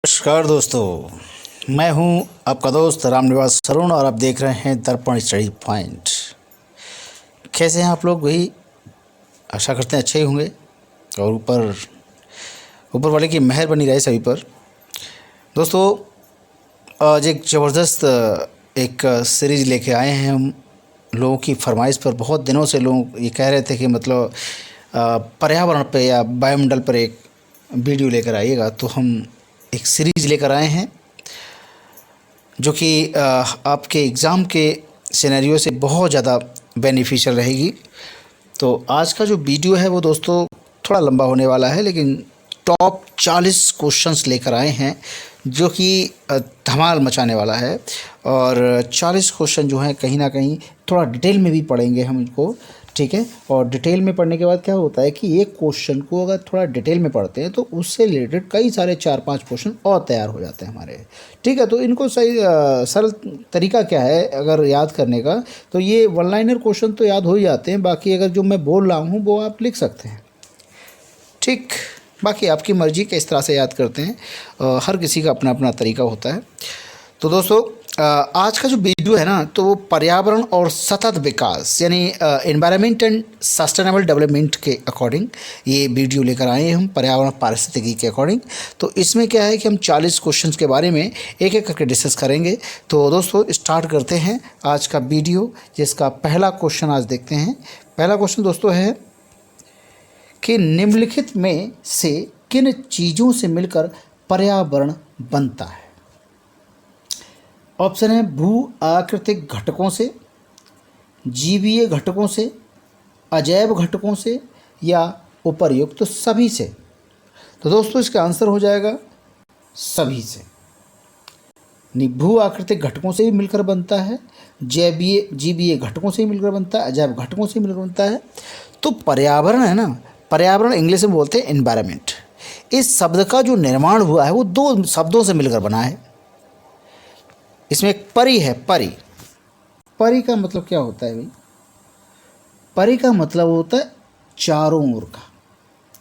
नमस्कार दोस्तों, मैं हूं आपका दोस्त रामनिवास सरुण और आप देख रहे हैं दर्पण स्टडी पॉइंट। कैसे हैं आप लोग? वही आशा करते हैं अच्छे ही होंगे और ऊपर वाले की मेहर बनी रहे सभी पर। दोस्तों, आज एक ज़बरदस्त एक सीरीज़ लेके आए हैं हम लोगों की फरमाइश पर। बहुत दिनों से लोग ये कह रहे थे कि मतलब पर्यावरण पे या वायुमंडल पर एक वीडियो लेकर आइएगा, तो हम एक सीरीज़ लेकर आए हैं जो कि आपके एग्ज़ाम के सिनेरियो से बहुत ज़्यादा बेनिफिशियल रहेगी। तो आज का जो वीडियो है वो दोस्तों थोड़ा लंबा होने वाला है, लेकिन टॉप 40 क्वेश्चंस लेकर आए हैं जो कि धमाल मचाने वाला है। और 40 क्वेश्चन जो हैं कहीं ना कहीं थोड़ा डिटेल में भी पढ़ेंगे हम इनको, ठीक है। और डिटेल में पढ़ने के बाद क्या होता है कि एक क्वेश्चन को अगर थोड़ा डिटेल में पढ़ते हैं तो उससे रिलेटेड कई सारे 4-5 क्वेश्चन और तैयार हो जाते हैं हमारे, ठीक है। तो इनको सही सरल तरीका क्या है अगर याद करने का, तो ये वन लाइनर क्वेश्चन तो याद हो ही जाते हैं। बाकी अगर जो मैं बोल रहा हूँ वो आप लिख सकते हैं, ठीक। बाकी आपकी मर्ज़ी किस तरह से याद करते हैं, हर किसी का अपना अपना तरीका होता है। तो दोस्तों, आज का जो वीडियो है ना, तो वो पर्यावरण और सतत विकास यानी एनवायरनमेंट एंड सस्टेनेबल डेवलपमेंट के अकॉर्डिंग ये वीडियो लेकर आए हैं हम, पर्यावरण पारिस्थितिकी के अकॉर्डिंग। तो इसमें क्या है कि हम 40 क्वेश्चंस के बारे में एक एक करके डिस्कस करेंगे। तो दोस्तों स्टार्ट करते हैं आज का वीडियो, जिसका पहला क्वेश्चन आज देखते हैं। पहला क्वेश्चन दोस्तों है कि निम्नलिखित में से किन चीज़ों से मिलकर पर्यावरण बनता है? ऑप्शन है भू आकृतिक घटकों से, जीवीय घटकों से, अजैव घटकों से या उपर्युक्त सभी से। तो दोस्तों इसका आंसर हो जाएगा सभी से। भू आकृतिक घटकों से भी मिलकर बनता है, जीवीय घटकों से भी मिलकर बनता है, अजैव घटकों से भी मिलकर बनता है। तो पर्यावरण है ना, पर्यावरण इंग्लिश में बोलते हैं एनवायरनमेंट। इस शब्द का जो निर्माण हुआ है वो दो शब्दों से मिलकर बना है। इसमें एक परि है, परि का मतलब क्या होता है भाई? परि का मतलब होता है चारों ओर का,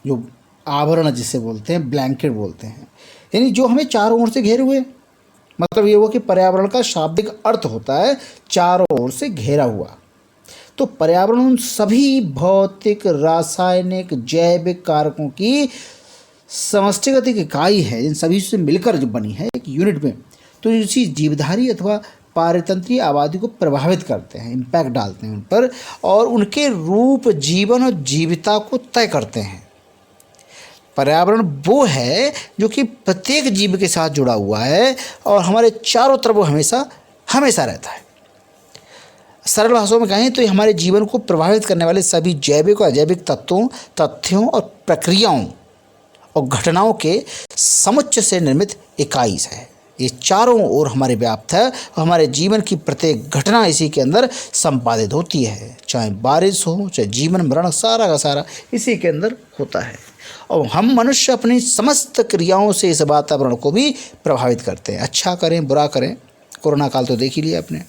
जो आवरण जिसे बोलते हैं, ब्लैंकेट बोलते हैं, यानी जो हमें चारों ओर से घेरे हुए। मतलब ये हुआ कि पर्यावरण का शाब्दिक अर्थ होता है चारों ओर से घेरा हुआ। तो पर्यावरण उन सभी भौतिक, रासायनिक, जैविक कारकों की समष्टिगत एक इकाई है, इन सभी से मिलकर जो बनी है एक यूनिट में। तो इसी जीवधारी अथवा पारितंत्रीय आबादी को प्रभावित करते हैं, इम्पैक्ट डालते हैं उन पर, और उनके रूप, जीवन और जीविता को तय करते हैं। पर्यावरण वो है जो कि प्रत्येक जीव के साथ जुड़ा हुआ है और हमारे चारों तरफ वो हमेशा हमेशा रहता है। सरल भाषाओं में कहें तो ये हमारे जीवन को प्रभावित करने वाले सभी जैविक और अजैविक तत्वों, तथ्यों और प्रक्रियाओं और घटनाओं के समुच्चय से निर्मित इकाई है। ये चारों ओर हमारे व्याप्त है और हमारे जीवन की प्रत्येक घटना इसी के अंदर संपादित होती है। चाहे बारिश हो, चाहे जीवन मरण, सारा का सारा इसी के अंदर होता है। और हम मनुष्य अपनी समस्त क्रियाओं से इस वातावरण को भी प्रभावित करते हैं, अच्छा करें बुरा करें। कोरोना काल तो देख ही लिया आपने।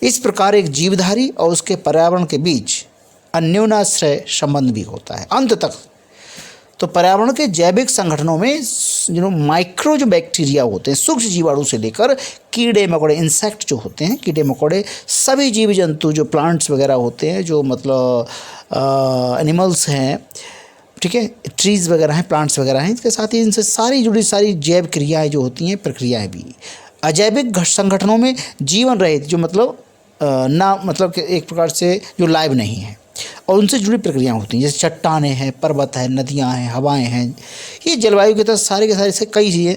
इस प्रकार एक जीवधारी और उसके पर्यावरण के बीच अन्योन्याश्रय संबंध भी होता है अंत तक। तो पर्यावरण के जैविक संगठनों में माइक्रो जो बैक्टीरिया होते हैं, सूक्ष्म जीवाणु से लेकर कीड़े मकोड़े, इंसेक्ट जो होते हैं, कीड़े मकोड़े, सभी जीव जंतु जो प्लांट्स वगैरह होते हैं, जो मतलब एनिमल्स हैं, ठीक है, ट्रीज़ वगैरह हैं, प्लांट्स वगैरह हैं, इसके साथ ही इनसे सारी जुड़ी सारी जैव क्रियाएँ जो होती हैं, प्रक्रियाएँ भी। अजैविक संगठनों में जीवन रहित जो मतलब ना मतलब कि एक प्रकार से जो लाइव नहीं है और उनसे जुड़ी प्रक्रियाएं होती हैं, जैसे चट्टानें हैं, पर्वत है, नदियां हैं, हवाएं हैं। ये जलवायु के तहत सारे के सारे से कई चीज़ें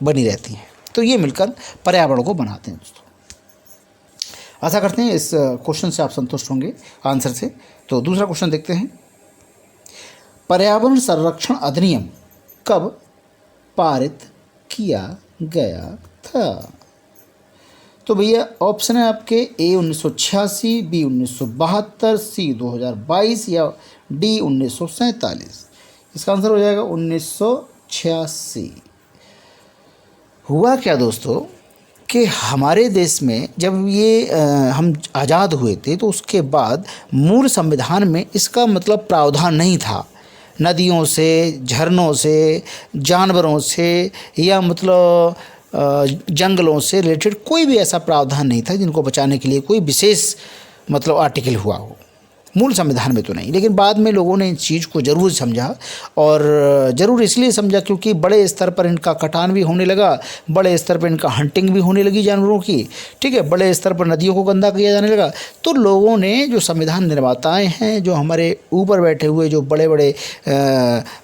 बनी रहती हैं। तो ये मिलकर पर्यावरण को बनाते हैं दोस्तों। आशा करते हैं इस क्वेश्चन से आप संतुष्ट होंगे आंसर से। तो दूसरा क्वेश्चन देखते हैं। पर्यावरण संरक्षण अधिनियम कब पारित किया गया था? तो भैया ऑप्शन है आपके ए 1986, बी 1972, सी 2022 या डी 1947। इसका आंसर हो जाएगा 1986। हुआ क्या दोस्तों कि हमारे देश में जब ये हम आज़ाद हुए थे तो उसके बाद मूल संविधान में इसका मतलब प्रावधान नहीं था, नदियों से, झरनों से, जानवरों से या मतलब जंगलों से रिलेटेड कोई भी ऐसा प्रावधान नहीं था जिनको बचाने के लिए कोई विशेष मतलब आर्टिकल हुआ हो। मूल संविधान में तो नहीं, लेकिन बाद में लोगों ने इस चीज़ को ज़रूर समझा, और ज़रूर इसलिए समझा क्योंकि बड़े स्तर पर इनका कटान भी होने लगा, बड़े स्तर पर इनका हंटिंग भी होने लगी जानवरों की, ठीक है, बड़े स्तर पर नदियों को गंदा किया जाने लगा। तो लोगों ने, जो संविधान निर्माताएं हैं, जो हमारे ऊपर बैठे हुए जो बड़े बड़े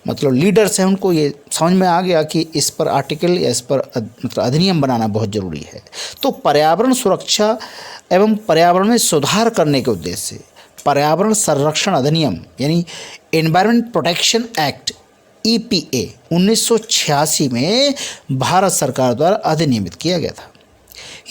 मतलब लीडर्स हैं, उनको ये समझ में आ गया कि इस पर आर्टिकल या इस पर मतलब अधिनियम बनाना बहुत ज़रूरी है। तो पर्यावरण सुरक्षा एवं पर्यावरण में सुधार करने के उद्देश्य से पर्यावरण संरक्षण अधिनियम यानी एनवायरमेंट प्रोटेक्शन एक्ट EPA 1986 में भारत सरकार द्वारा अधिनियमित किया गया था।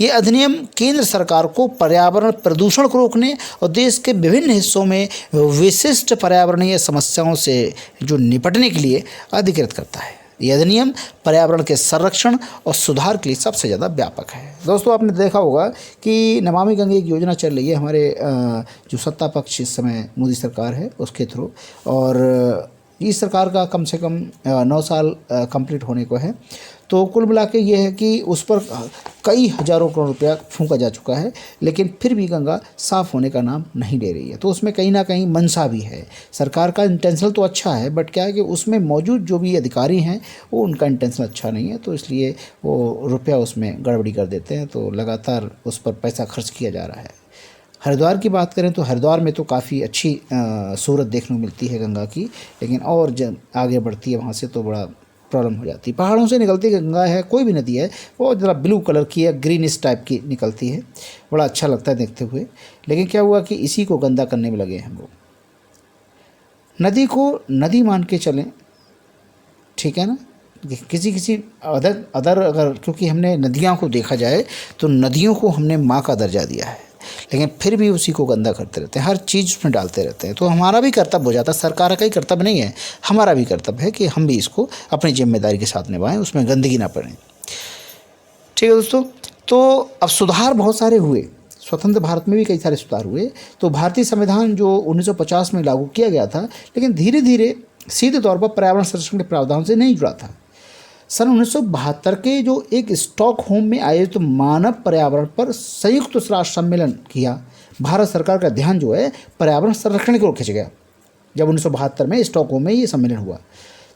ये अधिनियम केंद्र सरकार को पर्यावरण प्रदूषण को रोकने और देश के विभिन्न हिस्सों में विशिष्ट पर्यावरणीय समस्याओं से जो निपटने के लिए अधिकृत करता है। यह अधिनियम पर्यावरण के संरक्षण और सुधार के लिए सबसे ज़्यादा व्यापक है। दोस्तों, आपने देखा होगा कि नमामि गंगे एक योजना चल रही है हमारे जो सत्ता पक्ष इस समय मोदी सरकार है उसके थ्रू, और इस सरकार का कम से कम 9 साल कंप्लीट होने को है। तो कुल मिला के ये है कि उस पर कई हज़ारों करोड़ रुपया फूंका जा चुका है, लेकिन फिर भी गंगा साफ़ होने का नाम नहीं ले रही है। तो उसमें कहीं ना कहीं मंशा भी है। सरकार का इंटेंशन तो अच्छा है, बट क्या है कि उसमें मौजूद जो भी अधिकारी हैं वो उनका इंटेंशन अच्छा नहीं है, तो इसलिए वो रुपया उसमें गड़बड़ी कर देते हैं। तो लगातार उस पर पैसा खर्च किया जा रहा है। हरिद्वार की बात करें तो हरिद्वार में तो काफ़ी अच्छी सूरत देखने को मिलती है गंगा की, लेकिन और जब आगे बढ़ती है वहाँ से तो बड़ा प्रॉब्लम हो जाती है। पहाड़ों से निकलती गंगा है, कोई भी नदी है, वो ज़रा ब्लू कलर की है, ग्रीनिश टाइप की निकलती है, बड़ा अच्छा लगता है देखते हुए। लेकिन क्या हुआ कि इसी को गंदा करने में लगे हम लोग। नदी को नदी मान के चलें, ठीक है ना, किसी अदर अगर, क्योंकि हमने नदियों को देखा जाए तो नदियों को हमने माँ का दर्जा दिया है, लेकिन फिर भी उसी को गंदा करते रहते हैं, हर चीज़ उसमें डालते रहते हैं। तो हमारा भी कर्तव्य हो जाता है, सरकार का ही कर्तव्य नहीं है, हमारा भी कर्तव्य है कि हम भी इसको अपनी जिम्मेदारी के साथ निभाएं, उसमें गंदगी ना पड़े। ठीक है दोस्तों, तो अब सुधार बहुत सारे हुए, स्वतंत्र भारत में भी कई सारे सुधार हुए। तो भारतीय संविधान जो 1950 में लागू किया गया था, लेकिन धीरे धीरे सीधे तौर पर पर्यावरण संरक्षण के प्रावधान से नहीं जुड़ा था। सन 1972 के जो एक स्टॉकहोम में आयोजित तो मानव पर्यावरण पर संयुक्त राष्ट्र सम्मेलन किया, भारत सरकार का ध्यान जो है पर्यावरण संरक्षण की ओर खिंच गया। जब 1972 में स्टॉकहोम में ये सम्मेलन हुआ,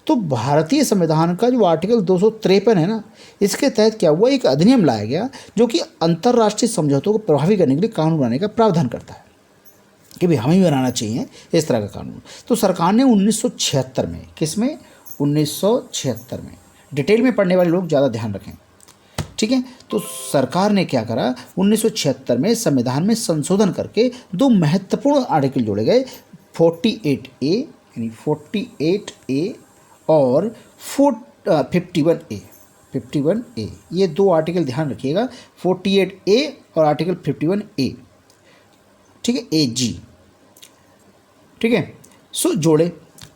तो भारतीय संविधान का जो आर्टिकल 253 है ना, इसके तहत क्या हुआ, एक अधिनियम लाया गया जो कि अंतर्राष्ट्रीय समझौतों को प्रभावी करने के लिए कानून बनाने का प्रावधान करता है कि भाई हमें भी बनाना चाहिए इस तरह का कानून। तो सरकार ने 1976 में, किसमें, 1976 में, डिटेल में पढ़ने वाले लोग ज़्यादा ध्यान रखें, ठीक है। तो सरकार ने क्या करा, 1976 में संविधान में संशोधन करके 2 महत्वपूर्ण आर्टिकल जोड़े गए, 48A यानी 48A और 51A। 51A, ये 2 आर्टिकल ध्यान रखिएगा, 48A और आर्टिकल 51A, ठीक है, AG, ठीक है। सो जोड़े।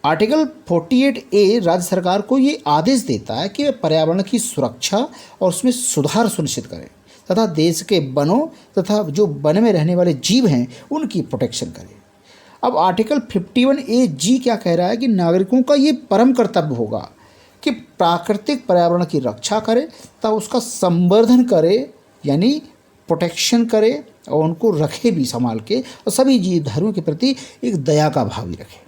आर्टिकल 48A राज्य सरकार को ये आदेश देता है कि वे पर्यावरण की सुरक्षा और उसमें सुधार सुनिश्चित करें तथा देश के वनों तथा जो वन में रहने वाले जीव हैं उनकी प्रोटेक्शन करें। अब आर्टिकल 51AG क्या कह रहा है कि नागरिकों का ये परम कर्तव्य होगा कि प्राकृतिक पर्यावरण की रक्षा करे तथा उसका संवर्धन करे, यानी प्रोटेक्शन करे और उनको रखे भी संभाल के, और सभी जीव धर्मों के प्रति एक दया का भाव भी रखे।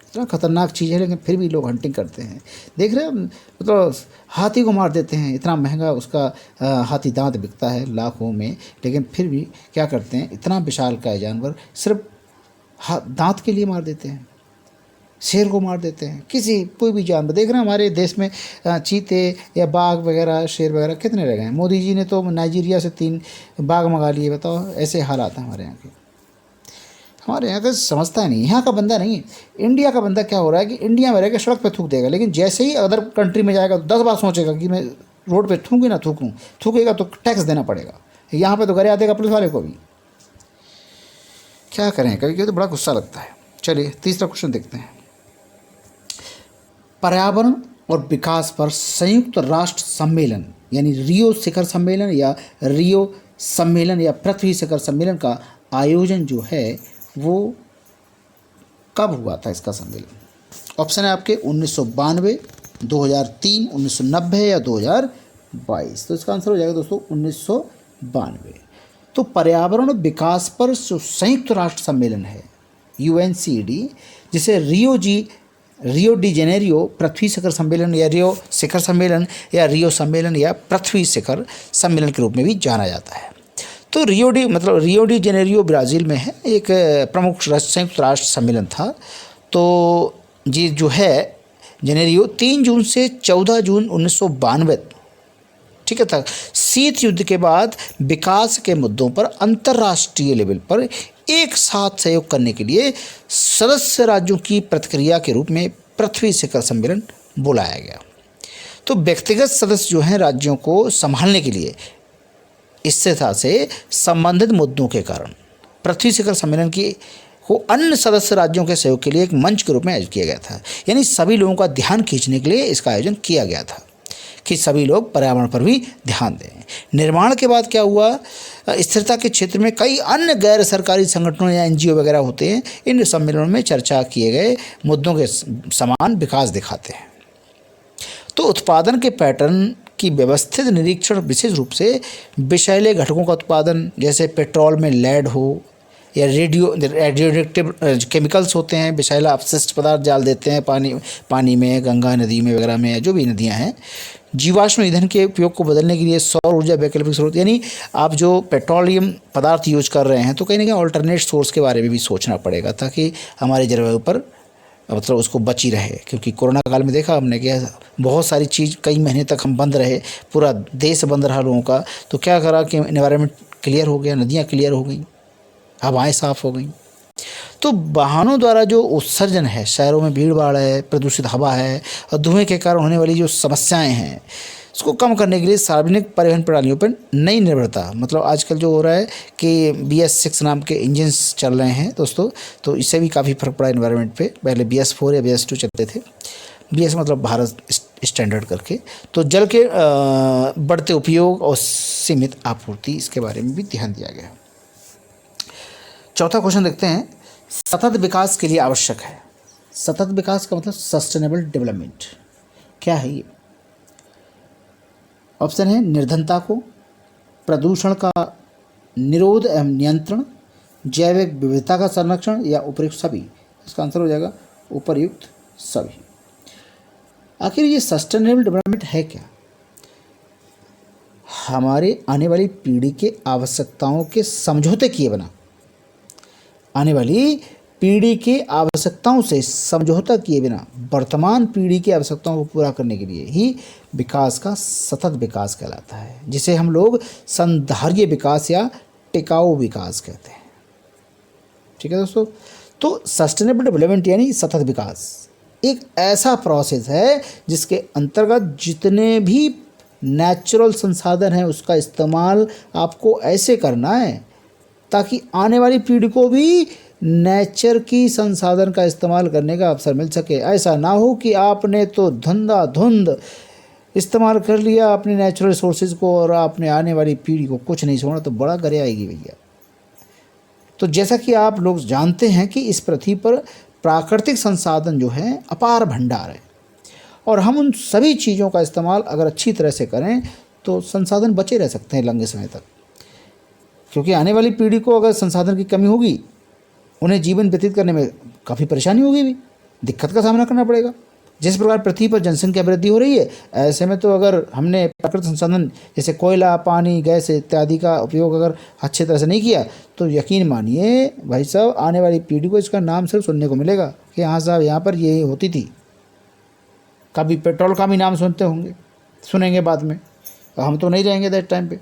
इतना खतरनाक चीज़ है, लेकिन फिर भी लोग हंटिंग करते हैं। देख रहे हैं, मतलब हाथी को मार देते हैं, इतना महंगा उसका हाथी दांत बिकता है लाखों में, लेकिन फिर भी क्या करते हैं, इतना विशाल का जानवर सिर्फ दांत के लिए मार देते हैं। शेर को मार देते हैं, कोई भी जानवर। देख रहे हैं हमारे देश में चीते या बाघ वगैरह, शेर वगैरह कितने रह गए हैं। मोदी जी ने तो नाइजीरिया से 3 बाघ मंगा लिए, बताओ, ऐसे हालात हैं हमारे यहाँ के। हमारे यहाँ का समझता नहीं, यहाँ का बंदा नहीं है। इंडिया का बंदा क्या हो रहा है कि इंडिया में रह के सड़क पे थूक देगा, लेकिन जैसे ही अदर कंट्री में जाएगा तो 10 बार सोचेगा कि मैं रोड पे थूकूँ ना थूकूँ। थूकेगा तो टैक्स देना पड़ेगा। यहाँ पे तो घरे आतेगा पुलिस वाले को भी। क्या करें, कभी कभी तो बड़ा गुस्सा लगता है। चलिए तीसरा क्वेश्चन देखते हैं। पर्यावरण और विकास पर संयुक्त राष्ट्र सम्मेलन यानी रियो शिखर सम्मेलन या रियो सम्मेलन या पृथ्वी शिखर सम्मेलन का आयोजन जो है वो कब हुआ था, इसका सम्मेलन ऑप्शन है आपके 1992, 2003, 1990 या 2022। तो इसका आंसर हो जाएगा दोस्तों 1992। तो पर्यावरण विकास पर जो संयुक्त राष्ट्र सम्मेलन है UNCED, जिसे रियो डी जेनेरियो पृथ्वी शिखर सम्मेलन या रियो शिखर सम्मेलन या रियो सम्मेलन या पृथ्वी शिखर सम्मेलन के रूप में भी जाना जाता है। तो रियो डी जेनेरियो ब्राज़ील में है, एक प्रमुख संयुक्त राष्ट्र सम्मेलन था। तो ये जो है जेनेरियो 3 जून से 14 जून 1992, ठीक है, तक शीत युद्ध के बाद विकास के मुद्दों पर अंतर्राष्ट्रीय लेवल पर एक साथ सहयोग करने के लिए सदस्य राज्यों की प्रतिक्रिया के रूप में पृथ्वी शिखर सम्मेलन बुलाया गया। तो व्यक्तिगत सदस्य जो हैं राज्यों को संभालने के लिए स्थिरता से संबंधित मुद्दों के कारण पृथ्वी शिखर सम्मेलन को अन्य सदस्य राज्यों के सहयोग के लिए एक मंच के रूप में आयोजित किया गया था। यानी सभी लोगों का ध्यान खींचने के लिए इसका आयोजन किया गया था कि सभी लोग पर्यावरण पर भी ध्यान दें। निर्माण के बाद क्या हुआ, स्थिरता के क्षेत्र में कई अन्य गैर सरकारी संगठनों या NGO वगैरह होते हैं, इन सम्मेलनों में चर्चा किए गए मुद्दों के समान विकास दिखाते हैं। तो उत्पादन के पैटर्न की व्यवस्थित निरीक्षण विशेष रूप से विषैले घटकों का उत्पादन, जैसे पेट्रोल में लेड हो या रेडियोएक्टिव केमिकल्स होते हैं, विषैला अपशिष्ट पदार्थ डाल देते हैं पानी में, गंगा नदी में वगैरह में, जो भी नदियां हैं। जीवाश्म ईंधन के उपयोग को बदलने के लिए सौर ऊर्जा वैकल्पिक स्रोत, यानी आप जो पेट्रोलियम पदार्थ यूज कर रहे हैं तो कहीं ना कहीं ऑल्टरनेट सोर्स के बारे में भी सोचना पड़ेगा ताकि हमारे जलवायु पर मतलब उसको बची रहे। क्योंकि कोरोना काल में देखा हमने कि बहुत सारी चीज़ कई महीने तक हम बंद रहे, पूरा देश बंद रहा लोगों का, तो क्या करा कि एनवायरनमेंट क्लियर हो गया, नदियाँ क्लियर हो गई, हवाएं साफ़ हो गई। तो वाहनों द्वारा जो उत्सर्जन है, शहरों में भीड़ भाड़ है, प्रदूषित हवा है और धुएं के कारण होने वाली जो समस्याएं हैं, उसको कम करने के लिए सार्वजनिक परिवहन प्रणालियों पर नई निर्भरता, मतलब आजकल जो हो रहा है कि BS6 नाम के इंजन्स चल रहे हैं दोस्तों, तो इससे भी काफ़ी फर्क पड़ा एनवायरनमेंट पे। पहले BS4 या BS2 चलते थे, BS मतलब भारत स्टैंडर्ड करके। तो जल के बढ़ते उपयोग और सीमित आपूर्ति, इसके बारे में भी ध्यान दिया गया। चौथा क्वेश्चन देखते हैं, सतत विकास के लिए आवश्यक है। सतत विकास का मतलब सस्टेनेबल डेवलपमेंट क्या है ये? ऑप्शन है निर्धनता को, प्रदूषण का निरोध एवं नियंत्रण, जैविक विविधता का संरक्षण या उपयुक्त सभी। इसका आंसर हो जाएगा उपयुक्त सभी। आखिर ये सस्टेनेबल डेवलपमेंट है क्या? हमारे आने वाली पीढ़ी के आवश्यकताओं के समझौते किए बिना, आने वाली पीढ़ी के आवश्यकताओं से समझौता किए बिना वर्तमान पीढ़ी की आवश्यकताओं को पूरा करने के लिए ही विकास का सतत विकास कहलाता है, जिसे हम लोग संधार्य विकास या टिकाऊ विकास कहते हैं। ठीक है दोस्तों, तो सस्टेनेबल डेवलपमेंट यानी सतत विकास एक ऐसा प्रोसेस है जिसके अंतर्गत जितने भी नेचुरल संसाधन हैं उसका इस्तेमाल आपको ऐसे करना है ताकि आने वाली पीढ़ी को भी नेचर की संसाधन का इस्तेमाल करने का अवसर मिल सके। ऐसा ना हो कि आपने तो धुंध इस्तेमाल कर लिया अपने नेचुरल रिसोर्सेज को और आपने आने वाली पीढ़ी को कुछ नहीं छोड़ा, तो बड़ा गरे आएगी भैया। तो जैसा कि आप लोग जानते हैं कि इस पृथ्वी पर प्राकृतिक संसाधन जो है अपार भंडार है, और हम उन सभी चीज़ों का इस्तेमाल अगर अच्छी तरह से करें तो संसाधन बचे रह सकते हैं लंबे समय तक। क्योंकि आने वाली पीढ़ी को अगर संसाधन की कमी होगी, उन्हें जीवन व्यतीत करने में काफ़ी परेशानी होगी, भी दिक्कत का सामना करना पड़ेगा। जिस प्रकार पृथ्वी पर जनसंख्या वृद्धि हो रही है, ऐसे में तो अगर हमने प्राकृतिक संसाधन जैसे कोयला, पानी, गैस इत्यादि का उपयोग अगर अच्छी तरह से नहीं किया तो यकीन मानिए भाई साहब, आने वाली पीढ़ी को इसका नाम सिर्फ सुनने को मिलेगा कि हाँ साहब यहाँ पर ये होती थी। कभी पेट्रोल का भी नाम सुनते होंगे, सुनेंगे बाद में, हम तो नहीं रहेंगे दैट टाइम पे।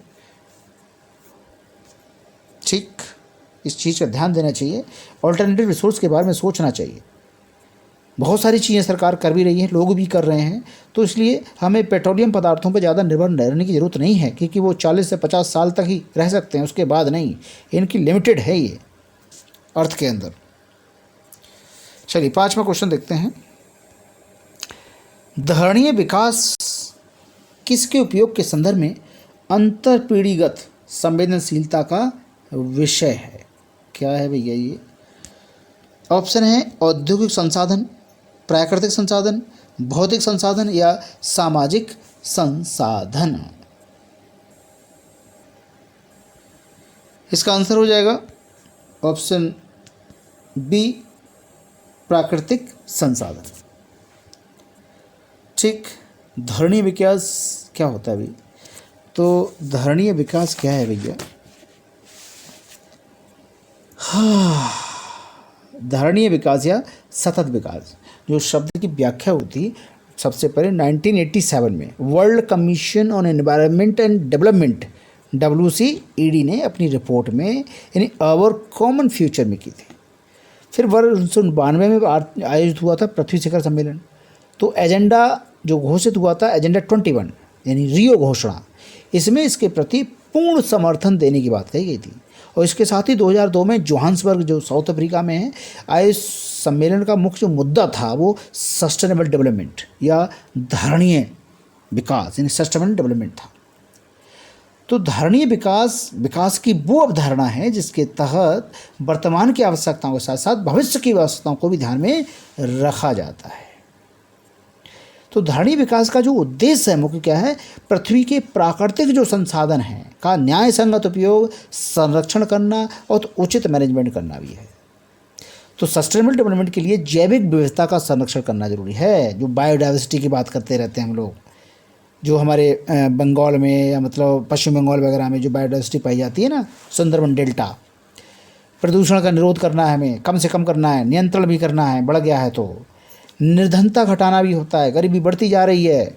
ठीक, इस चीज़ का ध्यान देना चाहिए। ऑल्टरनेटिव रिसोर्स के बारे में सोचना चाहिए। बहुत सारी चीज़ें सरकार कर भी रही है, लोग भी कर रहे हैं, तो इसलिए हमें पेट्रोलियम पदार्थों पर ज़्यादा निर्भर रहने की ज़रूरत नहीं है, क्योंकि वो 40 से 50 साल तक ही रह सकते हैं, उसके बाद नहीं। इनकी लिमिटेड है ये अर्थ के अंदर। चलिए 5वां क्वेश्चन देखते हैं। धारणीय विकास किसके उपयोग के संदर्भ में अंतरपीढ़ीगत संवेदनशीलता का विषय है? क्या है भैया ये? ऑप्शन है औद्योगिक संसाधन, प्राकृतिक संसाधन, भौतिक संसाधन या सामाजिक संसाधन। इसका आंसर हो जाएगा ऑप्शन बी, प्राकृतिक संसाधन। ठीक, धरणीय विकास क्या होता है भाई? तो धरणीय विकास क्या है भैया? धरणीय विकास या सतत विकास, जो शब्द की व्याख्या होती सबसे पहले 1987 में world commission on environment and development WCED ने अपनी रिपोर्ट में यानी आवर कॉमन फ्यूचर में की थी। फिर वर्ष 1992 में आयोजित हुआ था पृथ्वी शिखर सम्मेलन। तो एजेंडा जो घोषित हुआ था, एजेंडा 21 यानी रियो घोषणा, इसमें इसके प्रति पूर्ण समर्थन देने की बात कही गई थी। और इसके साथ ही 2002 में जोहान्सबर्ग जो साउथ अफ्रीका में है, आए सम्मेलन का मुख्य मुद्दा था वो सस्टेनेबल डेवलपमेंट या धारणीय विकास यानी सस्टेनेबल डेवलपमेंट था। तो धारणीय विकास की वो अवधारणा है जिसके तहत वर्तमान की आवश्यकताओं के साथ साथ भविष्य की आवश्यकताओं को भी ध्यान में रखा जाता है। तो धारणीय विकास का जो उद्देश्य है मुख्य क्या है? पृथ्वी के प्राकृतिक जो संसाधन हैं का न्याय संगत उपयोग, संरक्षण करना और उचित मैनेजमेंट करना भी है। तो सस्टेनेबल डेवलपमेंट के लिए जैविक विविधता का संरक्षण करना जरूरी है। जो बायोडाइवर्सिटी की बात करते रहते हैं हम लोग, जो हमारे बंगाल में या मतलब पश्चिम बंगाल वगैरह में जो बायोडाइवर्सिटी पाई जाती है ना, सुंदरबन डेल्टा, प्रदूषण का निरोध करना है, हमें कम से कम करना है, नियंत्रण भी करना है, बढ़ गया है तो निर्धनता घटाना भी होता है, गरीबी बढ़ती जा रही है,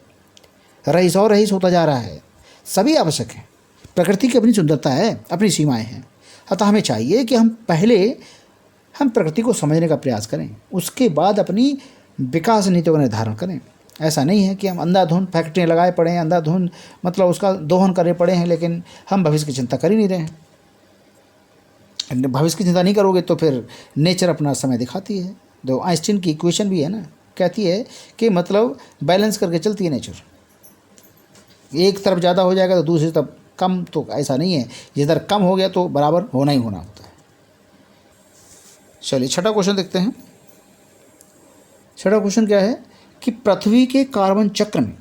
रईस और रईस होता जा रहा है, सभी आवश्यक है। प्रकृति की अपनी सुंदरता है, अपनी सीमाएं हैं। अतः हमें चाहिए कि हम पहले प्रकृति को समझने का प्रयास करें, उसके बाद अपनी विकास नीतियों का निर्धारण करें। ऐसा नहीं है कि हम अंधाधुंध फैक्ट्रियाँ लगाए पड़े हैं, अंधाधुंध मतलब उसका दोहन करे पड़े हैं, लेकिन हम भविष्य की चिंता कर ही नहीं रहे हैं। भविष्य की चिंता नहीं करोगे तो फिर नेचर अपना समय दिखाती है। तो आइंस्टीन की इक्वेशन भी है ना, कहती है कि मतलब बैलेंस करके चलती है नेचर। एक तरफ ज़्यादा हो जाएगा तो दूसरी तरफ कम, तो ऐसा नहीं है, जिधर कम हो गया तो बराबर होना ही होना होता है। चलिए छठा क्वेश्चन देखते हैं। छठा क्वेश्चन क्या है कि पृथ्वी के कार्बन चक्र में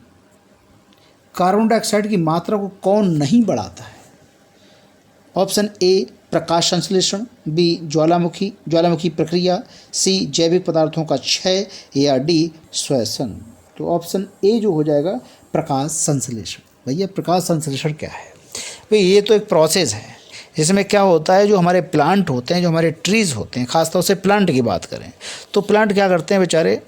कार्बन डाइऑक्साइड की मात्रा को कौन नहीं बढ़ाता है? ऑप्शन ए, प्रकाश संश्लेषण, बी, ज्वालामुखी प्रक्रिया, सी, जैविक पदार्थों का क्षय, या डी, श्वसन। तो ऑप्शन ए जो हो जाएगा प्रकाश संश्लेषण। भैया प्रकाश संश्लेषण क्या है? भाई ये तो एक प्रोसेस है, इसमें क्या होता है, जो हमारे प्लांट होते हैं, जो हमारे ट्रीज़ होते हैं, ख़ासतौर से प्लांट की बात करें तो प्लांट क्या करते हैं बेचारे,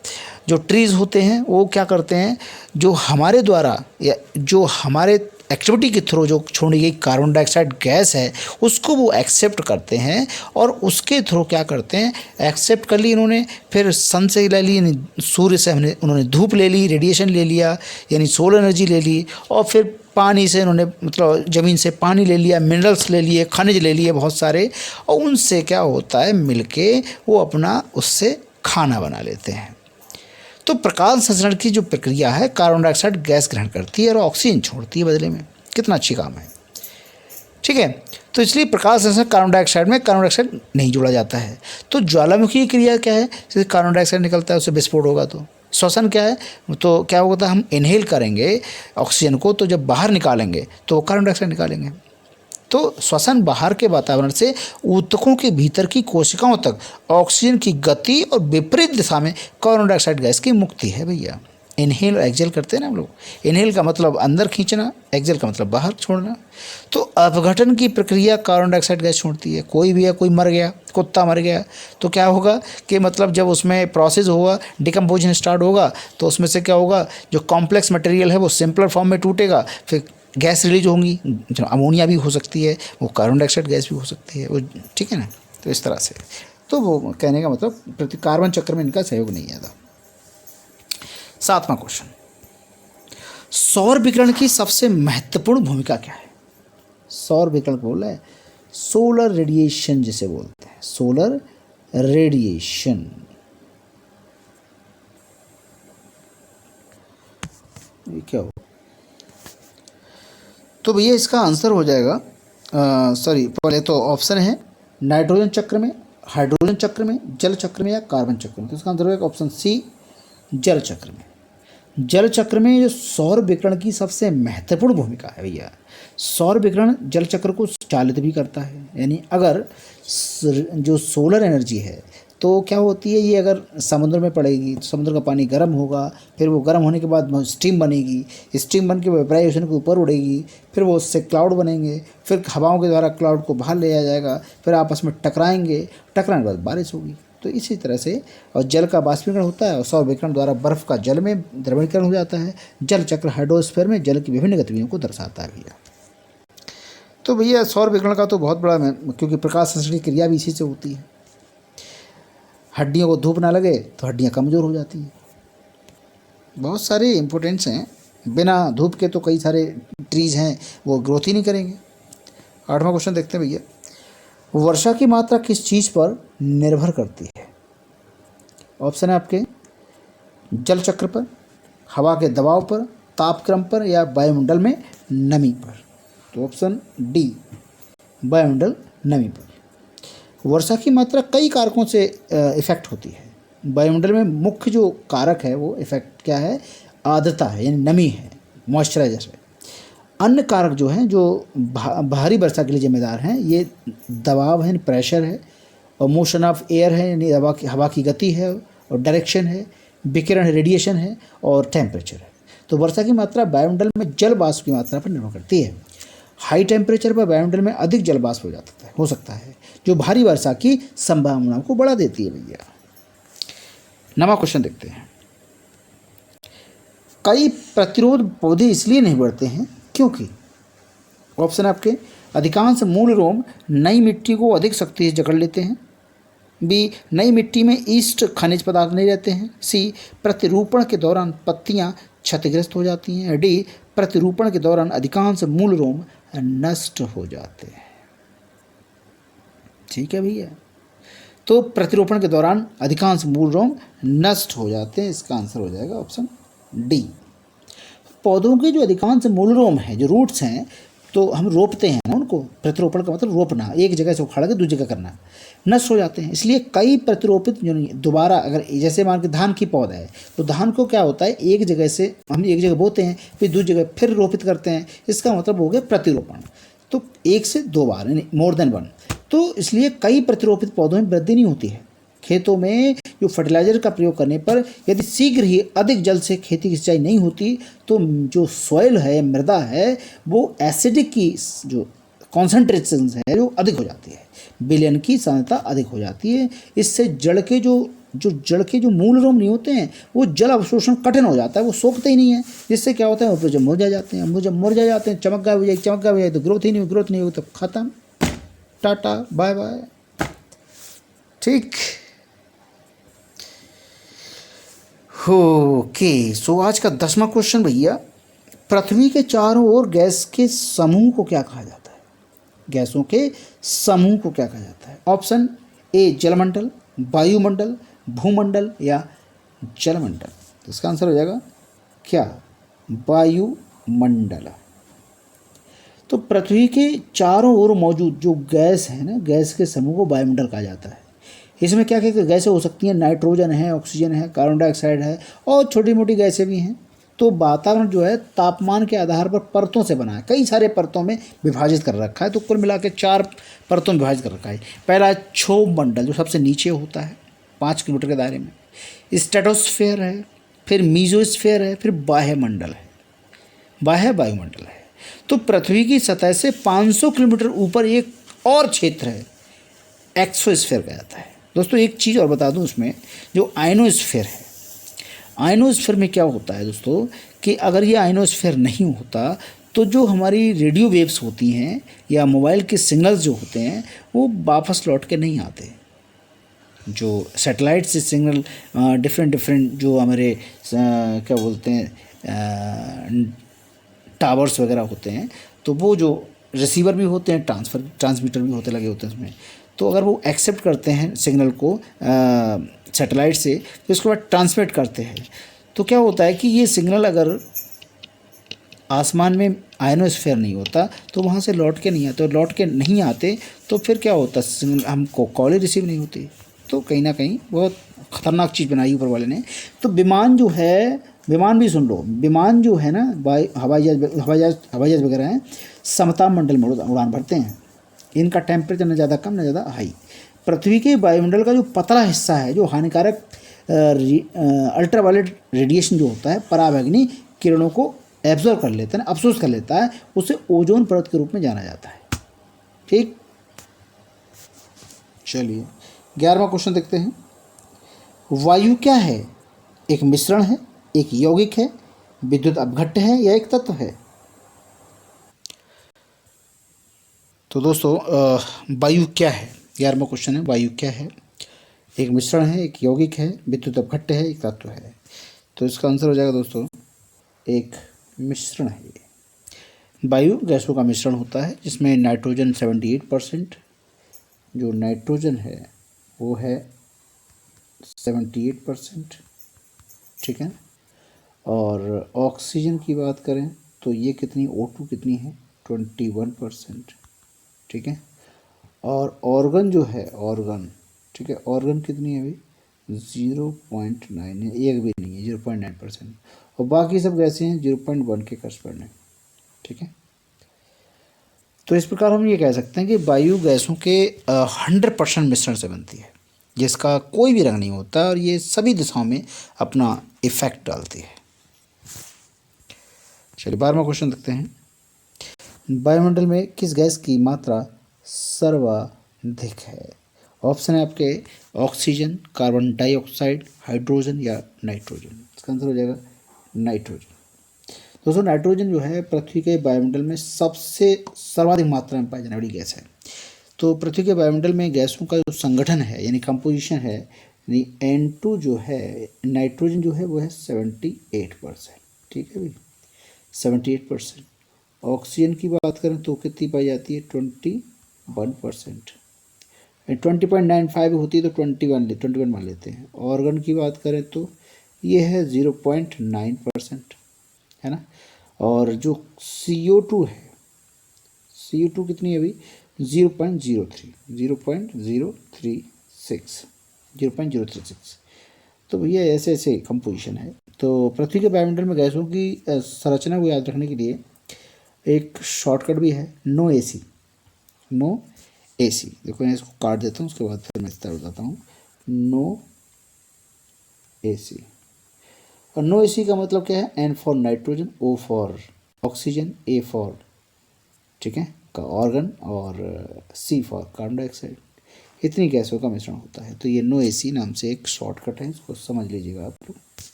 जो ट्रीज़ होते हैं वो क्या करते हैं, जो हमारे द्वारा या जो हमारे एक्टिविटी के थ्रू जो छोड़ी गई कार्बन डाइऑक्साइड गैस है उसको वो एक्सेप्ट करते हैं, और उसके थ्रू क्या करते हैं, एक्सेप्ट कर ली इन्होंने, फिर सन से ले ली यानी सूर्य से उन्होंने धूप ले ली, रेडिएशन ले लिया यानी सोलर एनर्जी ले ली, और फिर पानी से उन्होंने मतलब ज़मीन से पानी ले लिया, मिनरल्स ले लिए, खनिज ले लिए बहुत सारे, और उनसे क्या होता है मिलके वो अपना उससे खाना बना लेते हैं। तो प्रकाश संश्लेषण की जो प्रक्रिया है, कार्बन डाइऑक्साइड गैस ग्रहण करती है और ऑक्सीजन छोड़ती है बदले में। कितना अच्छी काम है, ठीक है। तो इसलिए प्रकाश संश्लेषण कार्बन डाइऑक्साइड में कार्बन डाइऑक्साइड नहीं जोड़ा जाता है। तो ज्वालामुखी क्रिया क्या है, जैसे कार्बन डाइऑक्साइड निकलता है उससे विस्फोट होगा। तो श्वसन क्या है, तो क्या होता है, हम इनहेल करेंगे ऑक्सीजन को, तो जब बाहर निकालेंगे तो कार्बन डाइऑक्साइड निकालेंगे। तो श्वसन बाहर के वातावरण से ऊतकों के भीतर की कोशिकाओं तक ऑक्सीजन की गति और विपरीत दिशा में कार्बन डाइऑक्साइड गैस की मुक्ति है भैया। इनहेल और एक्सेल करते हैं ना हम लोग। इनहेल का मतलब अंदर खींचना, एक्सेल का मतलब बाहर छोड़ना। तो अपघटन की प्रक्रिया कार्बन डाइऑक्साइड गैस छोड़ती है। कोई भी है, कोई मर गया, कुत्ता मर गया, तो क्या होगा कि मतलब जब उसमें प्रोसेस होगा, डिकम्पोजिशन स्टार्ट होगा, तो उसमें से क्या होगा, जो कॉम्प्लेक्स मटेरियल है वो सिंपलर फॉर्म में टूटेगा, फिर गैस रिलीज होंगी, जो अमोनिया भी हो सकती है, वो कार्बन डाइऑक्साइड गैस भी हो सकती है वो, ठीक है ना। तो इस तरह से, तो वो कहने का मतलब प्रति कार्बन चक्र में इनका सहयोग नहीं है। सातवां क्वेश्चन, सौर विकिरण की सबसे महत्वपूर्ण भूमिका क्या है? सौर विकिरण को बोला है सोलर रेडिएशन, जिसे बोलते हैं सोलर रेडिएशन। ये क्या हो, तो भैया इसका आंसर हो जाएगा, सॉरी पहले तो ऑप्शन है नाइट्रोजन चक्र में, हाइड्रोजन चक्र में, जल चक्र में या कार्बन चक्र में। तो इसका आंसर होगा ऑप्शन सी, जल चक्र में। जल चक्र में जो सौर विकिरण की सबसे महत्वपूर्ण भूमिका है भैया। सौर विकिरण जल चक्र को चालित भी करता है, यानी अगर जो सोलर एनर्जी है तो क्या होती है, ये अगर समुद्र में पड़ेगी तो समुद्र का पानी गर्म होगा, फिर वो गर्म होने के बाद स्टीम बनेगी, स्टीम बन के वेपराइजेशन के ऊपर उड़ेगी, फिर वो उससे क्लाउड बनेंगे, फिर हवाओं के द्वारा क्लाउड को बाहर ले जाया जाएगा, फिर आपस में टकराएंगे, टकराने के बाद बारिश होगी। तो इसी तरह से और जल का बाष्पीकरण होता है और सौर विकिरण द्वारा बर्फ़ का जल में द्रवणीकरण हो जाता है। जल चक्र हाइड्रोस्फीयर में जल की विभिन्न गतिविधियों को दर्शाता है भैया। तो भैया सौर विकिरण का तो बहुत बड़ा, क्योंकि प्रकाश संश्लेषण की क्रिया भी इसी से होती है। हड्डियों को धूप ना लगे तो हड्डियाँ कमज़ोर हो जाती हैं। बहुत सारे इम्पोर्टेंट्स हैं, बिना धूप के तो कई सारे ट्रीज़ हैं वो ग्रोथ ही नहीं करेंगे। 8वां क्वेश्चन देखते हैं भैया, वर्षा की मात्रा किस चीज़ पर निर्भर करती है? ऑप्शन है आपके जल चक्र पर, हवा के दबाव पर, तापक्रम पर या वायुमंडल में नमी पर। तो ऑप्शन डी, वायुमंडल नमी पर। वर्षा की मात्रा कई कारकों से इफ़ेक्ट होती है। वायुमंडल में मुख्य जो कारक है वो इफ़ेक्ट क्या है, आर्द्रता है, यानी नमी है, मॉइस्चराइजर है। अन्य कारक जो हैं जो भारी वर्षा के लिए जिम्मेदार हैं, ये दबाव है, प्रेशर है, और मोशन ऑफ एयर है, यानी हवा की गति है, और डायरेक्शन है, विकिरण रेडिएशन है, और टेम्परेचर है। तो वर्षा की मात्रा वायुमंडल में जल वाष्प की मात्रा पर निर्भर करती है। हाई टेम्परेचर पर वायुमंडल में अधिक जल वाष्प हो सकता है, जो भारी वर्षा की संभावना को बढ़ा देती है भैया। 9वां क्वेश्चन देखते हैं, कई प्रतिरोध पौधे इसलिए नहीं बढ़ते हैं क्योंकि? ऑप्शन आपके अधिकांश मूल रोम नई मिट्टी को अधिक शक्ति से जकड़ लेते हैं, बी नई मिट्टी में ईस्ट खनिज पदार्थ नहीं रहते हैं, सी प्रतिरूपण के दौरान पत्तियां क्षतिग्रस्त हो जाती हैं, डी प्रतिरूपण के दौरान अधिकांश मूल रोम नष्ट हो जाते हैं। ठीक है भैया, तो प्रतिरोपण के दौरान अधिकांश मूल रोम नष्ट हो जाते हैं, इसका आंसर हो जाएगा ऑप्शन डी। पौधों के जो अधिकांश मूल रोम हैं, जो रूट्स हैं, तो हम रोपते हैं ना उनको, प्रतिरोपण का मतलब रोपना, एक जगह से उखाड़ के दूसरी जगह करना, नष्ट हो जाते हैं। इसलिए कई प्रतिरोपित जो दोबारा, अगर जैसे मान के धान की पौधा है तो धान को क्या होता है, एक जगह से हम एक जगह बोते हैं, फिर दूसरी जगह फिर रोपित करते हैं, इसका मतलब हो गया प्रतिरोपण। तो एक से दो बार, यानी मोर देन वन। तो इसलिए कई प्रतिरोपित पौधों में वृद्धि नहीं होती है। खेतों में जो फर्टिलाइज़र का प्रयोग करने पर यदि शीघ्र ही अधिक जल से खेती की सिंचाई नहीं होती तो जो सॉइल है, मृदा है, वो एसिडिक की जो कॉन्सेंट्रेशन है जो अधिक हो जाती है, विलयन की सांद्रता अधिक हो जाती है। इससे जड़ के जो मूल रोम नहीं होते हैं वो जल अवशोषण कठिन हो जाता है, वो सोखते ही नहीं है, जिससे क्या होता है वो जब मुरझा जाते हैं, जब मुरझा जाते हैं, चमक गायब हो जाए तो ग्रोथ ही नहीं होगी, तो खत्म, टाटा बाय बाय। ठीक, ओके। सो आज का 10वां क्वेश्चन भैया, पृथ्वी के चारों ओर गैस के समूह को क्या कहा जाता है? गैसों के समूह को क्या कहा जाता है? ऑप्शन ए जलमंडल, वायुमंडल, भूमंडल या जलमंडल। तो इसका आंसर हो जाएगा क्या? वायुमंडल। तो पृथ्वी के चारों ओर मौजूद जो गैस है ना, गैस के समूह को वायुमंडल कहा जाता है। इसमें क्या क्या गैसें हो सकती हैं? नाइट्रोजन है, ऑक्सीजन है, कार्बन डाइऑक्साइड है, और छोटी मोटी गैसें भी हैं। तो वातावरण जो है तापमान के आधार पर परतों से बना है, कई सारे परतों में विभाजित कर रखा है। तो कुल मिला के 4 परतों में विभाजित कर रखा है। पहला क्षोभ मंडल जो सबसे नीचे होता है 5 किलोमीटर के दायरे में, स्ट्रेटोस्फेयर है, फिर मीजोस्फेयर है, फिर बाह्य मंडल है, बाह्य वायुमंडल है। तो पृथ्वी की सतह से 500 किलोमीटर ऊपर एक और क्षेत्र है, एक्सोस्फेयर कहा जाता है। दोस्तों एक चीज़ और बता दूं, उसमें जो आयनोस्फेयर है, आयनोस्फेयर में क्या होता है दोस्तों कि अगर ये आयनोस्फेयर नहीं होता तो जो हमारी रेडियो वेव्स होती हैं या मोबाइल के सिग्नल्स जो होते हैं वो वापस लौट के नहीं आते। जो सैटेलाइट से सिग्नल डिफरेंट जो हमारे क्या बोलते हैं टावर्स वगैरह होते हैं, तो वो जो रिसीवर भी होते हैं, ट्रांसमीटर भी होते लगे होते हैं उसमें, तो अगर वो एक्सेप्ट करते हैं सिग्नल को सैटेलाइट से, तो उसके बाद ट्रांसमिट करते हैं, तो क्या होता है कि ये सिग्नल अगर आसमान में आयनोस्फेयर नहीं होता तो वहाँ से लौट के नहीं आते, और लौट के नहीं आते तो फिर क्या होता, हमको कॉल रिसीव नहीं होती। तो कहीं ना कहीं बहुत खतरनाक चीज़ बनाई ऊपर वाले ने। तो विमान जो है, विमान भी सुन लो, विमान जो है ना, हवाई जहाज वगैरह हैं, समताप मंडल में उड़ान भरते हैं। इनका टेम्परेचर न ज़्यादा कम न ज़्यादा हाई। पृथ्वी के वायुमंडल का जो पतला हिस्सा है, जो हानिकारक अल्ट्रावायलेट रेडिएशन जो होता है, पराबैंगनी किरणों को एब्जॉर्ब कर लेता है, अफसोस कर लेता है, उसे ओजोन परत के रूप में जाना जाता है। ठीक, चलिए 11वां क्वेश्चन देखते हैं। वायु क्या है? एक मिश्रण है, एक यौगिक है, विद्युत अपघट्य है या एक तत्व है? तो दोस्तों वायु क्या है, 11वां क्वेश्चन है, वायु क्या है? एक मिश्रण है, एक यौगिक है, विद्युत अपघट्य है, एक तत्व है। तो इसका आंसर हो जाएगा दोस्तों एक मिश्रण है। वायु गैसों का मिश्रण होता है जिसमें नाइट्रोजन 78%, जो नाइट्रोजन है वो है 78%, ठीक है। और ऑक्सीजन की बात करें तो ये कितनी, O2 कितनी है, 21%, ठीक है। और ऑर्गन जो है, ऑर्गन, ठीक है, ऑर्गन कितनी है अभी, 0.9 है, एक भी नहीं है, 0.9%। और बाकी सब गैसें हैं 0.1 के कर्स पर हैं, ठीक है। तो इस प्रकार हम ये कह सकते हैं कि वायु गैसों के 100% मिश्रण से बनती है, जिसका कोई भी रंग नहीं होता और ये सभी दिशाओं में अपना इफेक्ट डालती है। चलिए 12वां क्वेश्चन देखते हैं। वायुमंडल में किस गैस की मात्रा सर्वाधिक है? ऑप्शन है आपके ऑक्सीजन, कार्बन डाइऑक्साइड, हाइड्रोजन या नाइट्रोजन। इसका आंसर हो जाएगा नाइट्रोजन। दोस्तों नाइट्रोजन जो है पृथ्वी के वायुमंडल में सबसे सर्वाधिक मात्रा में पाई जाने वाली गैस है। तो पृथ्वी के वायुमंडल में गैसों का जो संगठन है यानी कंपोजिशन है, यानी N2 जो है, नाइट्रोजन जो है वो है 78%, ठीक है भाई, 78%। ऑक्सीजन की बात करें तो कितनी पाई जाती है, 21%। 20.95 होती है तो 21 मान लेते हैं। ऑर्गन की बात करें तो ये है 0.9%, है ना। और जो CO2 है, CO2 कितनी है अभी, 0.36। तो भैया ऐसे ऐसे कंपोजिशन है। तो पृथ्वी के वायुमंडल में गैसों की संरचना को याद रखने के लिए एक शॉर्टकट भी है, नो AC। देखो मैं इसको काट देता हूँ, उसके बाद फिर मैं विस्तार बताता हूँ। नो AC, और नो AC का मतलब क्या है, N for nitrogen, O for oxygen, A for, ठीक है, का ऑर्गन, और C फॉर कार्बन डाइऑक्साइड। इतनी गैसों का मिश्रण होता है। तो ये नो AC नाम से एक शॉर्टकट है, इसको समझ लीजिएगा आप लोग।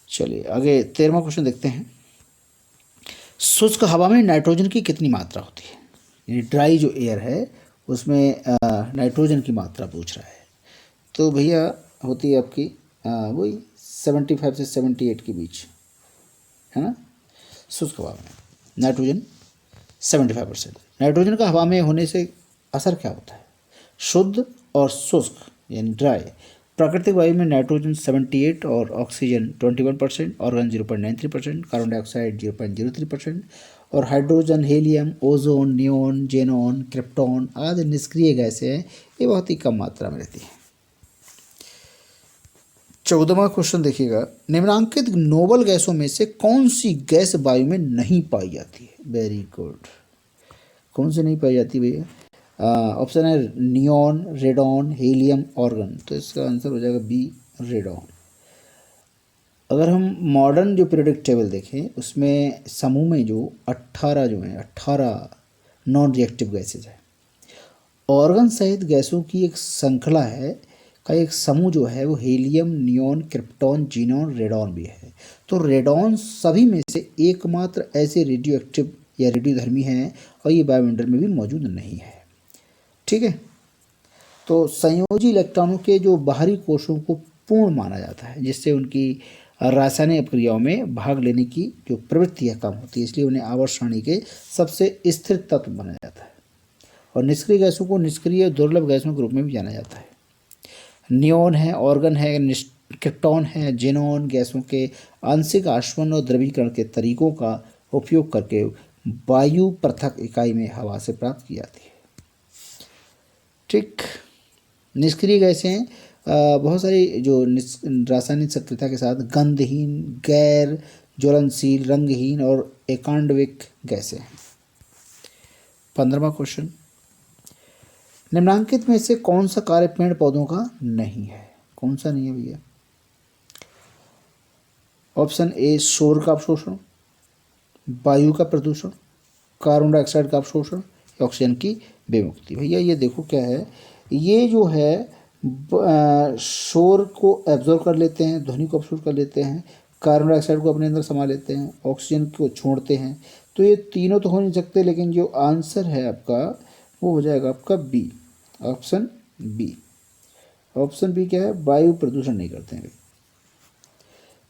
चलिए आगे 13वां क्वेश्चन देखते हैं। शुष्क हवा में नाइट्रोजन की कितनी मात्रा होती है? यानी ड्राई जो एयर है उसमें नाइट्रोजन की मात्रा पूछ रहा है। तो भैया होती है आपकी वही 75 से 78 के बीच, है ना। शुष्क हवा में नाइट्रोजन 75%। नाइट्रोजन का हवा में होने से असर क्या होता है? शुद्ध और शुष्क यानी ड्राई। प्राकृतिक वायु में नाइट्रोजन 78 और ऑक्सीजन 21%, ऑर्गन 0.93%, कार्बन डाइऑक्साइड 0.03% और hydrogen, helium, ozone, neon, xenon, krypton आदि निष्क्रिय गैसें हैं, ये बहुत ही कम मात्रा में रहती हैं। 14वां क्वेश्चन देखिएगा। निम्नांकित नोबल गैसों में से कौन सी गैस वायु में नहीं पाई जाती है? वेरी गुड, कौन सी नहीं पाई जाती भैया? ऑप्शन है नियॉन, रेडॉन, हीलियम, ऑर्गन। तो इसका आंसर हो जाएगा बी, रेडॉन। अगर हम मॉडर्न जो पीरियोडिक टेबल देखें उसमें समूह में जो 18 नॉन रिएक्टिव गैसेज है। ऑर्गन सहित गैसों की एक श्रृंखला है का एक समूह जो है वो helium, neon, krypton, xenon, radon भी है। तो रेडॉन सभी में से एकमात्र ऐसे रेडियो एक्टिव या रेडियोधर्मी हैं और ये वायुमंडल में भी मौजूद नहीं है, ठीक है। तो संयोजी इलेक्ट्रॉनों के जो बाहरी कोशों को पूर्ण माना जाता है, जिससे उनकी रासायनिक अपक्रियाओं में भाग लेने की जो प्रवृत्ति है कम होती है, इसलिए उन्हें आवर्त सारणी के सबसे स्थिर तत्व माना जाता है। और निष्क्रिय गैसों को निष्क्रिय और दुर्लभ गैसों के रूप में भी जाना जाता है। नियोन है, ऑर्गन है, क्रिप्टॉन है, जेनॉन गैसों के आंशिक आश्वन और द्रवीकरण के तरीकों का उपयोग करके वायु पृथक इकाई में हवा से प्राप्त की जाती है, ठीक। निष्क्रिय गैसें बहुत सारी जो रासायनिक सक्रियता के साथ गंधहीन, गैर ज्वलनशील, रंगहीन और एकांडविक गैसें हैं। 15वां क्वेश्चन, निम्नलिखित में से कौन सा कार्य पेड़ पौधों का नहीं है? कौन सा नहीं है भैया? ऑप्शन ए शोर का अवशोषण, वायु का प्रदूषण, कार्बन डाइऑक्साइड का अवशोषण, ऑक्सीजन की विमुक्ति। भैया ये देखो क्या है, ये जो है शोर को एब्जॉर्ब कर लेते हैं, ध्वनि को अवशोषित कर लेते हैं, कार्बन डाइऑक्साइड को अपने अंदर समा लेते हैं, ऑक्सीजन को छोड़ते हैं। तो ये तीनों तो हो नहीं सकते, लेकिन जो आंसर है आपका वो हो जाएगा आपका B, option B. Option B क्या है? वायु प्रदूषण नहीं करते हैं।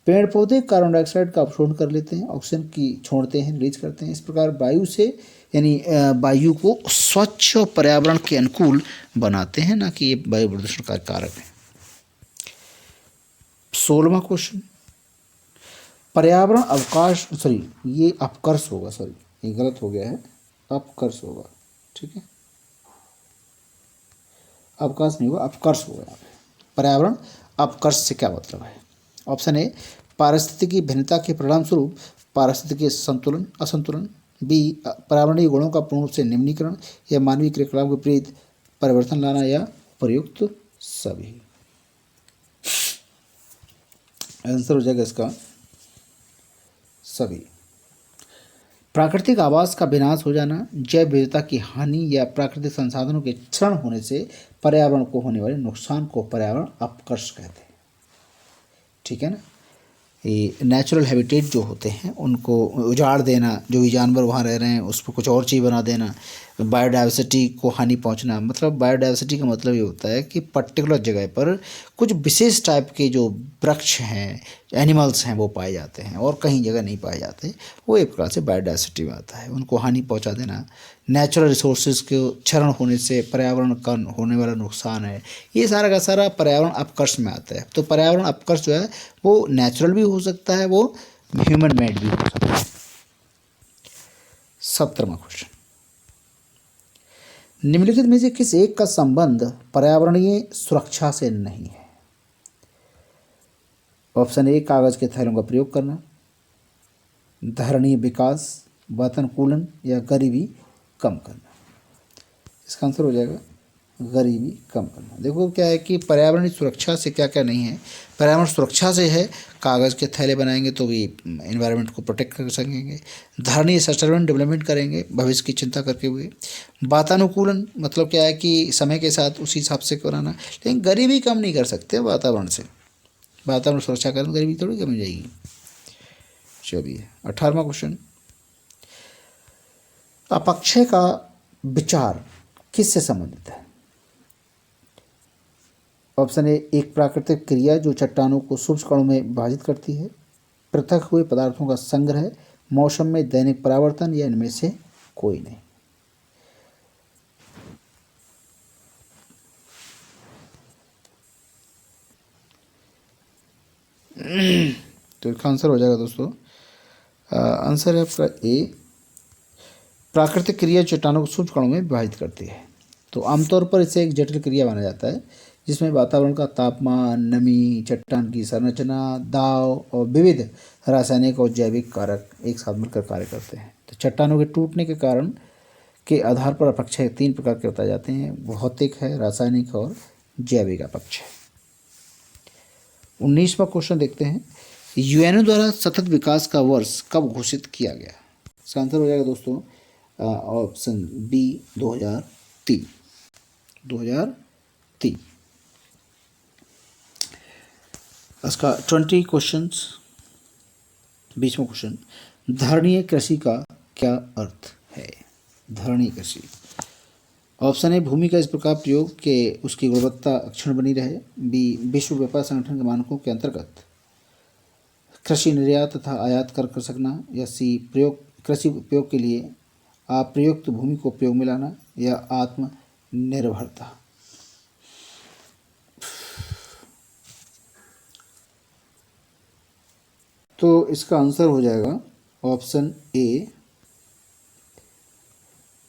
पेड़ पौधे कार्बन डाइऑक्साइड का अवशोषण कर लेते हैं, ऑक्सीजन की छोड़ते हैं, रिलीज करते हैं। इस प्रकार वायु से यानी वायु को स्वच्छ और पर्यावरण के अनुकूल बनाते हैं, ना कि ये वायु प्रदूषण का कारक है। 16वां क्वेश्चन, पर्यावरण अवकाश ये अपकर्ष होगा, ये गलत हो गया है, अपकर्ष होगा, ठीक है, अवकाश नहीं होगा, अपकर्ष होगा यहाँ पे। पर्यावरण अपकर्ष से क्या मतलब है? ऑप्शन ए पारिस्थितिकी भिन्नता के परिणाम स्वरूप पारिस्थितिकी संतुलन असंतुलन, बी पर्यावरणीय गुणों का पूर्ण रूप से निम्नीकरण, या मानवीय क्रियाकलाप के विपरीत परिवर्तन लाना, या प्रयुक्त सभी। आंसर हो जाएगा इसका सभी। प्राकृतिक आवास का विनाश हो जाना, जैव विविधता की हानि या प्राकृतिक संसाधनों के क्षरण होने से पर्यावरण को होने वाले नुकसान को पर्यावरण अपकर्ष कहते हैं, ठीक है ना। ये नेचुरल हैबिटेट जो होते हैं उनको उजाड़ देना, जो भी जानवर वहाँ रह रहे हैं उसको कुछ और चीज़ बना देना, बायोडाइवर्सिटी को हानि पहुँचना। मतलब बायोडाइवर्सिटी का मतलब ये होता है कि पर्टिकुलर जगह पर कुछ विशेष टाइप के जो वृक्ष हैं, एनिमल्स हैं, वो पाए जाते हैं और कहीं जगह नहीं पाए जाते, वो एक प्रकार से बायोडाइवर्सिटी में आता है। उनको हानि पहुँचा देना, नेचुरल रिसोर्सेज के क्षरण होने से पर्यावरण का होने वाला नुकसान है, ये सारा का सारा पर्यावरण अपकर्ष में आता है। तो पर्यावरण अपकर्ष जो है वो नेचुरल भी हो सकता है, वो ह्यूमन मेड भी हो सकता है। 17वां क्वेश्चन, निम्नलिखित में से किस एक का संबंध पर्यावरणीय सुरक्षा से नहीं है? ऑप्शन ए कागज के थैलों का प्रयोग करना, धारणीय विकास, वातानुकूलन, या गरीबी कम करना। इसका आंसर हो जाएगा गरीबी कम करना। देखो क्या है कि पर्यावरणीय सुरक्षा से क्या क्या नहीं है। पर्यावरण सुरक्षा से है, कागज़ के थैले बनाएंगे तो भी इन्वायरमेंट को प्रोटेक्ट कर सकेंगे। धारणीय सस्टेनेबल डेवलपमेंट करेंगे भविष्य की चिंता करते हुए। वातानुकूलन मतलब क्या है कि समय के साथ उसी हिसाब से कराना, लेकिन गरीबी कम नहीं कर सकते वातावरण से। वातावरण सुरक्षा करें, गरीबी थोड़ी कम हो जाएगी। चलिए 18वां क्वेश्चन, अपक्षय का विचार किससे संबंधित है? ऑप्शन ए एक प्राकृतिक क्रिया जो चट्टानों को सूक्ष्म कणों में विभाजित करती है, पृथक हुए पदार्थों का संग्रह, मौसम में दैनिक परावर्तन, या इनमें से कोई नहीं। तो इसका आंसर हो जाएगा दोस्तों, आंसर है आपका ए प्राकृतिक क्रिया चट्टानों को सूक्ष्म कणों में विभाजित करती है। तो आमतौर पर इसे एक जटिल क्रिया माना जाता है जिसमें वातावरण का तापमान, नमी, चट्टान की संरचना, दाब और विविध रासायनिक और जैविक कारक एक साथ मिलकर कार्य करते हैं। तो चट्टानों के टूटने के कारण के आधार पर अपक्षय 3 प्रकार के बताए जाते हैं, भौतिक है, रासायनिक और जैविक अपक्षय। 19वां क्वेश्चन देखते हैं, यूएनओ द्वारा सतत विकास का वर्ष कब घोषित किया गया? इसका आंसर हो जाएगा दोस्तों ऑप्शन बी 2003। इसका 20 क्वेश्चंस। 20वां क्वेश्चन, धारणीय कृषि का क्या अर्थ है? धारणीय कृषि, ऑप्शन ए भूमि का इस प्रकार प्रयोग कि उसकी गुणवत्ता अक्षुण्ण बनी रहे, बी विश्व व्यापार संगठन के मानकों के अंतर्गत कृषि निर्यात तथा आयात कर सकना, या सी कृषि उपयोग के लिए अप्रयुक्त भूमि को उपयोग में लाना, या आत्मनिर्भरता। तो इसका आंसर हो जाएगा ऑप्शन ए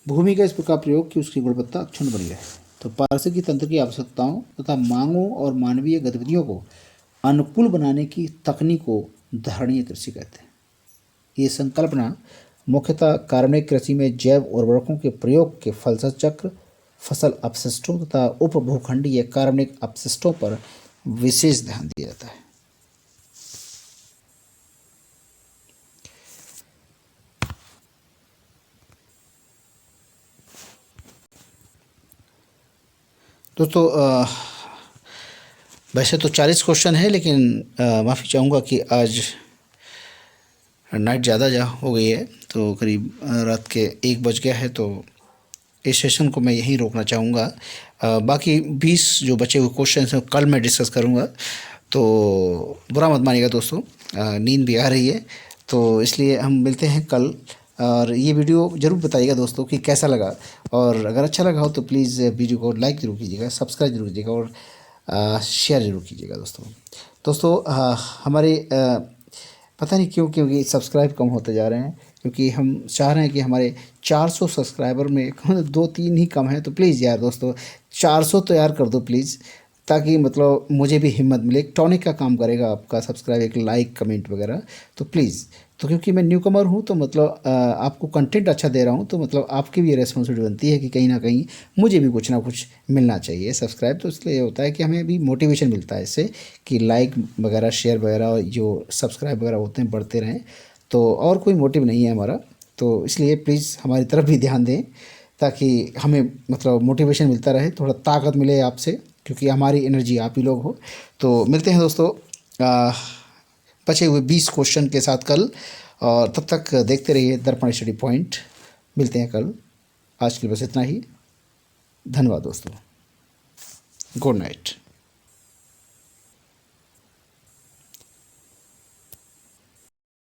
भूमि का इस प्रकार प्रयोग कि उसकी गुणवत्ता अक्षुण्ण बनी रहे। तो पारिस्थितिकी तंत्र की आवश्यकताओं तथा मांगों और मानवीय गतिविधियों को अनुकूल बनाने की तकनीक को धारणीय कृषि कहते हैं। ये संकल्पना मुख्यतः कार्बनिक कृषि में जैव उर्वरकों के प्रयोग के फलसत चक्र, फसल अपशिष्टों तथा उपभूखंडीय कार्बनिक अपशिष्टों पर विशेष ध्यान दिया जाता है। दोस्तों वैसे तो 40 क्वेश्चन है, लेकिन माफ़ी चाहूँगा कि आज नाइट ज़्यादा हो गई है, तो करीब रात के 1 बज गया है, तो इस सेशन को मैं यहीं रोकना चाहूँगा। बाकी 20 जो बचे हुए क्वेश्चन हैं कल मैं डिस्कस करूँगा, तो बुरा मत मानिएगा दोस्तों, नींद भी आ रही है, तो इसलिए हम मिलते हैं कल। और ये वीडियो ज़रूर बताइएगा दोस्तों कि कैसा लगा, और अगर अच्छा लगा हो तो प्लीज़ वीडियो को लाइक ज़रूर कीजिएगा, सब्सक्राइब जरूर कीजिएगा और शेयर ज़रूर कीजिएगा दोस्तों। हमारे पता नहीं क्योंकि सब्सक्राइब कम होते जा रहे हैं, क्योंकि हम चाह रहे हैं कि हमारे 400 सब्सक्राइबर में 2-3 ही कम है, तो प्लीज़ यार दोस्तों 400 तो यार कर दो प्लीज़, ताकि मतलब मुझे भी हिम्मत मिले। एक टॉनिक का काम करेगा आपका सब्सक्राइब, एक लाइक कमेंट वगैरह, तो प्लीज़। तो क्योंकि मैं न्यू कमर हूँ, तो मतलब आपको कंटेंट अच्छा दे रहा हूँ, तो मतलब आपकी भी रिस्पॉन्सिबिलिटी बनती है कि कहीं ना कहीं मुझे भी कुछ ना कुछ मिलना चाहिए सब्सक्राइब। तो इसलिए ये होता है कि हमें भी मोटिवेशन मिलता है इससे कि लाइक वगैरह, शेयर वगैरह, जो सब्सक्राइब वगैरह होते हैं बढ़ते रहें, तो और कोई मोटिव नहीं है हमारा। तो इसलिए प्लीज़ हमारी तरफ भी ध्यान दें, ताकि हमें मतलब मोटिवेशन मिलता रहे, थोड़ा ताकत मिले आपसे, क्योंकि हमारी एनर्जी आप ही लोग हो। तो मिलते हैं दोस्तों बचे हुए 20 क्वेश्चन के साथ कल, और तब तक देखते रहिए दर्पण स्टडी पॉइंट। मिलते हैं कल, आज के लिए बस इतना ही। धन्यवाद दोस्तों, गुड नाइट।